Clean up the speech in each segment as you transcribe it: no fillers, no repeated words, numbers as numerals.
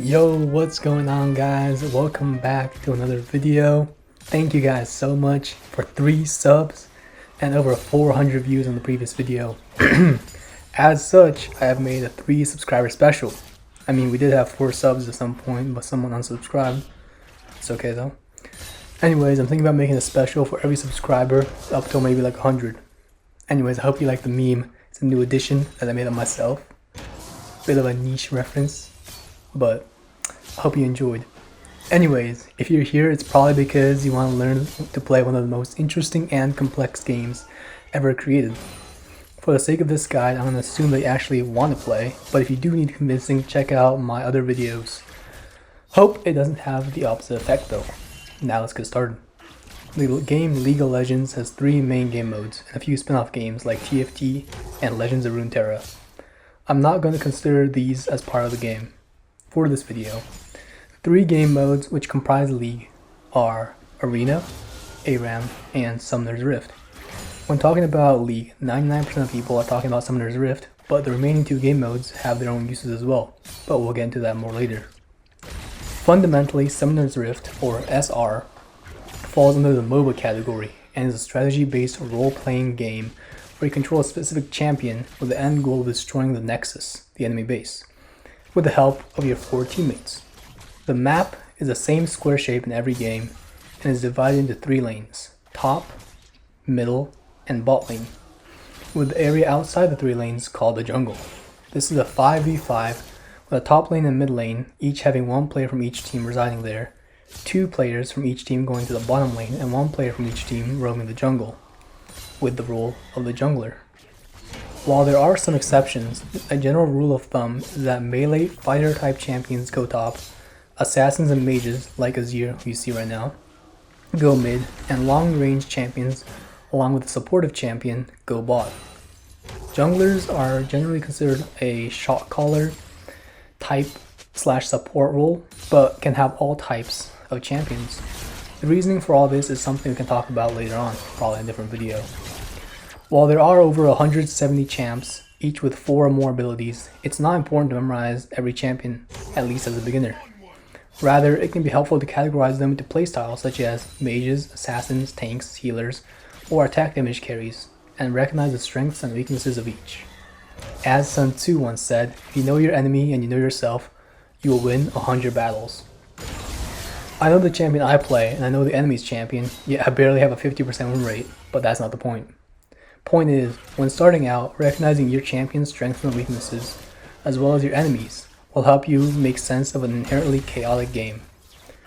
Yo, what's going on, guys? Welcome back to another video. Thank you guys so much for 3 subs and over 400 views on the previous video. As such, I have made a 3 subscriber special. I mean, we did have 4 subs at some point, but someone unsubscribed. It's okay though. Anyways, I'm thinking about making a special for every subscriber up till maybe like 100. Anyways, I hope you like the meme. It's a new addition that I made up myself. Bit of a niche reference, but I hope you enjoyed. Anyways, if you're here, it's probably because you want to learn to play one of the most interesting and complex games ever created. For the sake of this guide, I'm going to assume that you actually want to play, but if you do need convincing, check out my other videos. Hope it doesn't have the opposite effect though. Now let's get started. The game League of Legends has 3 main game modes and a few spin-off games like TFT and Legends of Runeterra. I'm not going to consider these as part of the game for this video. 3 game modes which comprise League are Arena, ARAM, and Summoner's Rift. When talking about League, 99% of people are talking about Summoner's Rift, but the remaining 2 game modes have their own uses as well, but we'll get into that more later. Fundamentally, Summoner's Rift, or SR, falls under the MOBA category and is a strategy-based role-playing game where you control a specific champion with the end goal of destroying the Nexus, the enemy base, with the help of your 4 teammates. The map is the same square shape in every game and is divided into 3 lanes, top, middle, and bot lane, with the area outside the 3 lanes called the jungle. This is a 5v5 with a top lane and mid lane each having 1 player from each team residing there, 2 players from each team going to the bottom lane, and 1 player from each team roaming the jungle, with the role of the jungler. While there are some exceptions, a general rule of thumb is that melee fighter type champions go top, assassins and mages like Azir, who you see right now, go mid, and long range champions along with the supportive champion go bot. Junglers are generally considered a shot caller type / support role, but can have all types of champions. The reasoning for all this is something we can talk about later on, probably in a different video. While there are over 170 champs, each with 4 or more abilities, it's not important to memorize every champion, at least as a beginner. Rather, it can be helpful to categorize them into playstyles such as mages, assassins, tanks, healers, or attack damage carries, and recognize the strengths and weaknesses of each. As Sun Tzu once said, if you know your enemy and you know yourself, you will win 100 battles. I know the champion I play, and I know the enemy's champion, yet I barely have a 50% win rate, but that's not the point. Point is, when starting out, recognizing your champion's strengths and weaknesses, as well as your enemies, will help you make sense of an inherently chaotic game.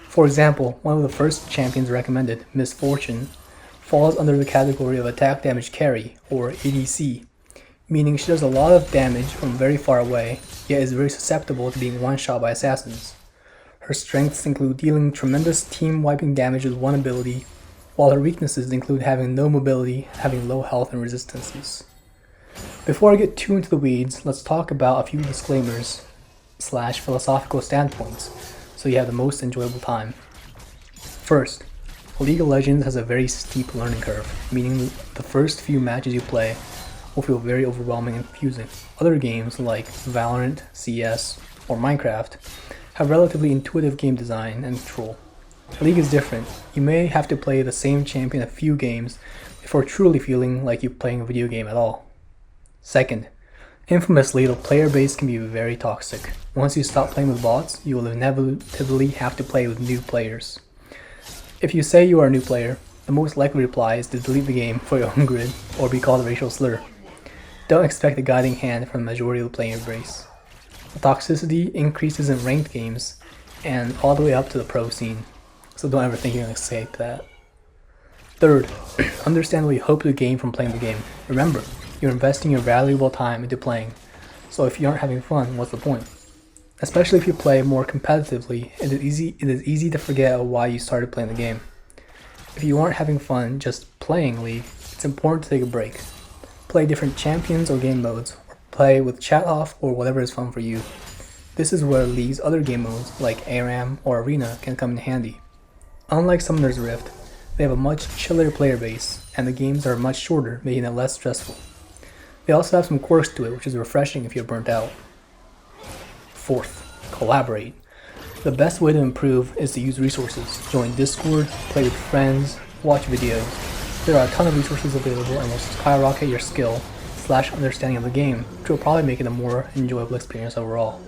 For example, one of the first champions recommended, Miss Fortune, falls under the category of attack damage carry, or ADC, meaning she does a lot of damage from very far away, yet is very susceptible to being one-shot by assassins. Her strengths include dealing tremendous team-wiping damage with one ability, while her weaknesses include having no mobility, having low health and resistances. Before I get too into the weeds, let's talk about a few disclaimers / philosophical standpoints, so you have the most enjoyable time. First, League of Legends has a very steep learning curve, meaning the first few matches you play will feel very overwhelming and confusing. Other games like Valorant, CS, or Minecraft have relatively intuitive game design and control. League is different. You may have to play the same champion a few games before truly feeling like you're playing a video game at all. Second, infamously, the player base can be very toxic. Once you stop playing with bots, you will inevitably have to play with new players. If you say you are a new player, the most likely reply is to delete the game for your own grid or be called a racial slur. Don't expect a guiding hand from the majority of the player base. The toxicity increases in ranked games and all the way up to the pro scene, so don't ever think you're going to escape that. Third, understand what you hope to gain from playing the game. Remember, you're investing your valuable time into playing, so if you aren't having fun, what's the point? Especially if you play more competitively, it is easy to forget why you started playing the game. If you aren't having fun just playing League, it's important to take a break. Play different champions or game modes, or play with chat off or whatever is fun for you. This is where League's other game modes like ARAM or Arena can come in handy. Unlike Summoner's Rift, they have a much chiller player base, and the games are much shorter, making it less stressful. They also have some quirks to it, which is refreshing if you're burnt out. Fourth, collaborate. The best way to improve is to use resources. Join Discord, play with friends, watch videos. There are a ton of resources available and will skyrocket your skill / understanding of the game, which will probably make it a more enjoyable experience overall.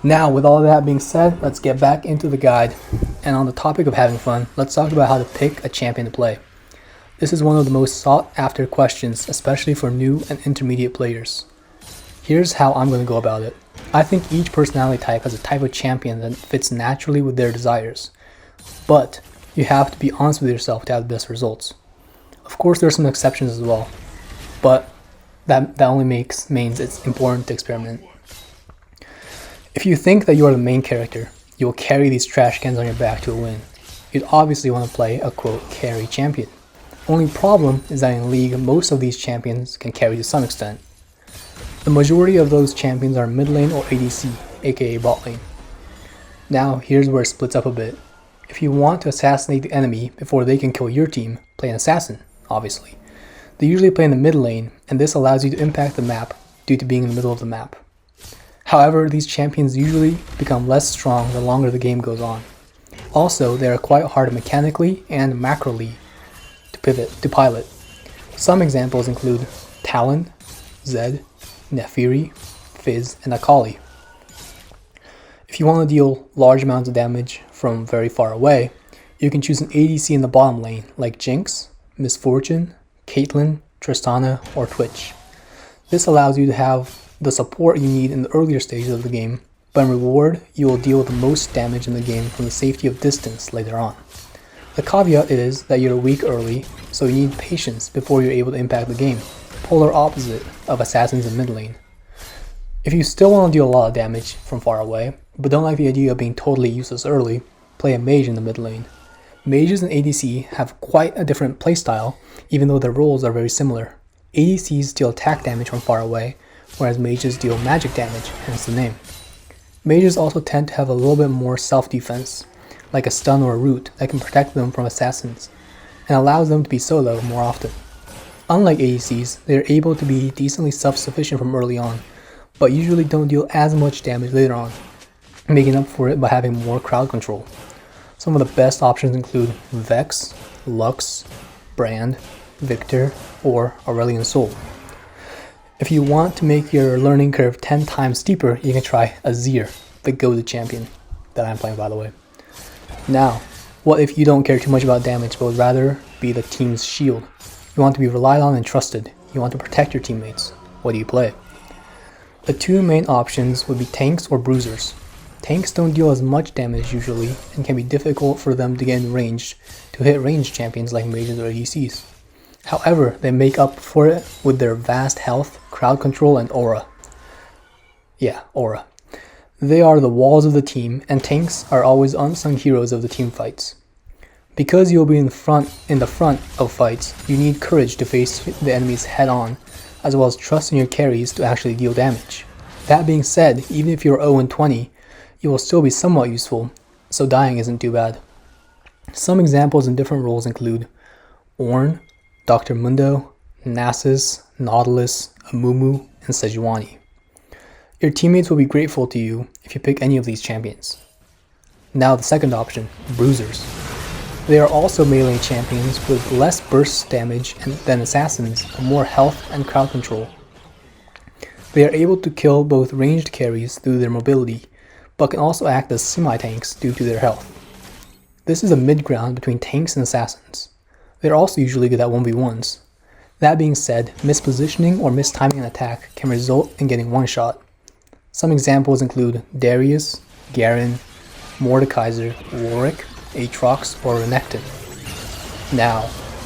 Now, with all that being said, let's get back into the guide. And on the topic of having fun, let's talk about how to pick a champion to play. This is one of the most sought after questions, especially for new and intermediate players. Here's how I'm going to go about it. I think each personality type has a type of champion that fits naturally with their desires, but you have to be honest with yourself to have the best results. Of course, there are some exceptions as well, but that only means it's important to experiment. If you think that you are the main character, you will carry these trash cans on your back to a win. You'd obviously want to play a quote carry champion. Only problem is that in League, most of these champions can carry to some extent. The majority of those champions are mid lane or ADC, aka bot lane. Now here's where it splits up a bit. If you want to assassinate the enemy before they can kill your team, play an assassin, obviously. They usually play in the mid lane, and this allows you to impact the map due to being in the middle of the map. However, these champions usually become less strong the longer the game goes on. Also, they are quite hard mechanically and macroly to pilot. Some examples include Talon, Zed, Naafiri, Fizz, and Akali. If you want to deal large amounts of damage from very far away, you can choose an ADC in the bottom lane like Jinx, Miss Fortune, Caitlyn, Tristana, or Twitch. This allows you to have the support you need in the earlier stages of the game, but in reward, you will deal with the most damage in the game from the safety of distance later on. The caveat is that you're weak early, so you need patience before you're able to impact the game, polar opposite of assassins in mid lane. If you still want to deal a lot of damage from far away, but don't like the idea of being totally useless early, play a mage in the mid lane. Mages and ADC have quite a different playstyle, even though their roles are very similar. ADCs deal attack damage from far away, whereas mages deal magic damage, hence the name. Mages also tend to have a little bit more self-defense, like a stun or a root that can protect them from assassins, and allows them to be solo more often. Unlike ADCs, they are able to be decently self-sufficient from early on, but usually don't deal as much damage later on, making up for it by having more crowd control. Some of the best options include Vex, Lux, Brand, Victor, or Aurelion Sol. If you want to make your learning curve 10 times steeper, you can try Azir, the go-to champion that I'm playing by the way. Now, what if you don't care too much about damage but would rather be the team's shield? You want to be relied on and trusted. You want to protect your teammates. What do you play? The two main options would be tanks or bruisers. Tanks don't deal as much damage usually and can be difficult for them to get in range to hit ranged champions like mages or ADCs. However, they make up for it with their vast health, crowd control, and aura. Yeah, aura. They are the walls of the team, and tanks are always unsung heroes of the team fights. Because you'll be in the front of fights, you need courage to face the enemies head on, as well as trust in your carries to actually deal damage. That being said, even if you're 0-20, you will still be somewhat useful, so dying isn't too bad. Some examples in different roles include Ornn, Dr. Mundo, Nasus, Nautilus, Amumu, and Sejuani. Your teammates will be grateful to you if you pick any of these champions. Now the second option, Bruisers. They are also melee champions with less burst damage than assassins, but more health and crowd control. They are able to kill both ranged carries through their mobility, but can also act as semi-tanks due to their health. This is a mid-ground between tanks and assassins. They are also usually good at 1v1s. That being said, mispositioning or mistiming an attack can result in getting one-shot. Some examples include Darius, Garen, Mordekaiser, Warwick, Aatrox, or Renekton. Now,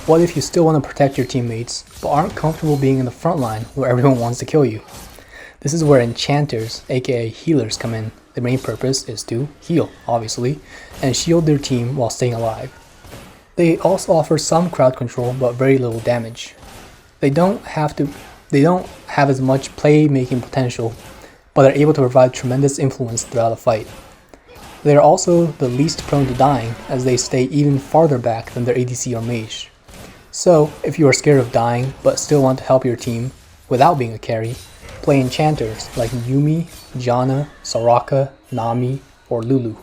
what if you still want to protect your teammates, but aren't comfortable being in the front line where everyone wants to kill you? This is where enchanters, aka healers, come in. Their main purpose is to heal, obviously, and shield their team while staying alive. They also offer some crowd control, but very little damage. They don't have as much playmaking potential, but are able to provide tremendous influence throughout a fight. They are also the least prone to dying, as they stay even farther back than their ADC or mage. So, if you are scared of dying, but still want to help your team without being a carry, play enchanters like Yuumi, Janna, Soraka, Nami, or Lulu.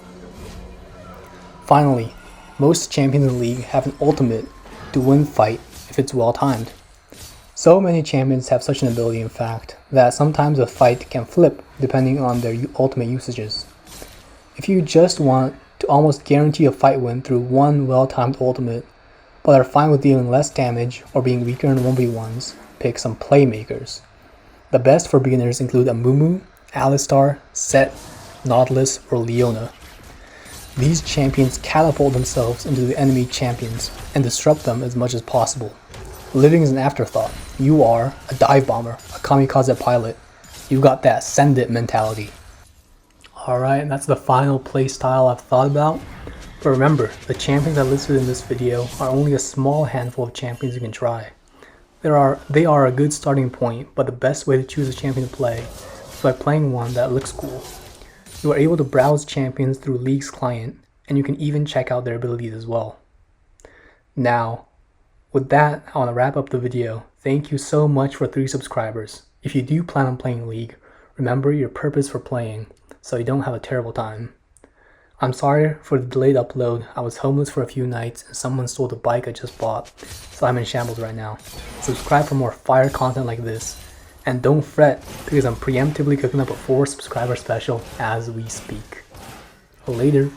Finally, most champions in the league have an ultimate to win fight if it's well timed. So many champions have such an ability, in fact, that sometimes a fight can flip depending on their ultimate usages. If you just want to almost guarantee a fight win through one well-timed ultimate, but are fine with dealing less damage or being weaker in 1v1s, pick some playmakers. The best for beginners include Amumu, Alistar, Set, Nautilus, or Leona. These champions catapult themselves into the enemy champions and disrupt them as much as possible. Living is an afterthought. You are a dive bomber, a kamikaze pilot. You got that send it mentality. Alright, that's the final playstyle I've thought about. But remember, the champions I listed in this video are only a small handful of champions you can try. They are a good starting point, but the best way to choose a champion to play is by playing one that looks cool. You are able to browse champions through League's client, and you can even check out their abilities as well. Now, with that, I want to wrap up the video. Thank you so much for 3 subscribers. If you do plan on playing League, remember your purpose for playing, so you don't have a terrible time. I'm sorry for the delayed upload. I was homeless for a few nights and someone stole the bike I just bought, so I'm in shambles right now. Subscribe for more fire content like this, and don't fret because I'm preemptively cooking up a 4 subscriber special as we speak. Later.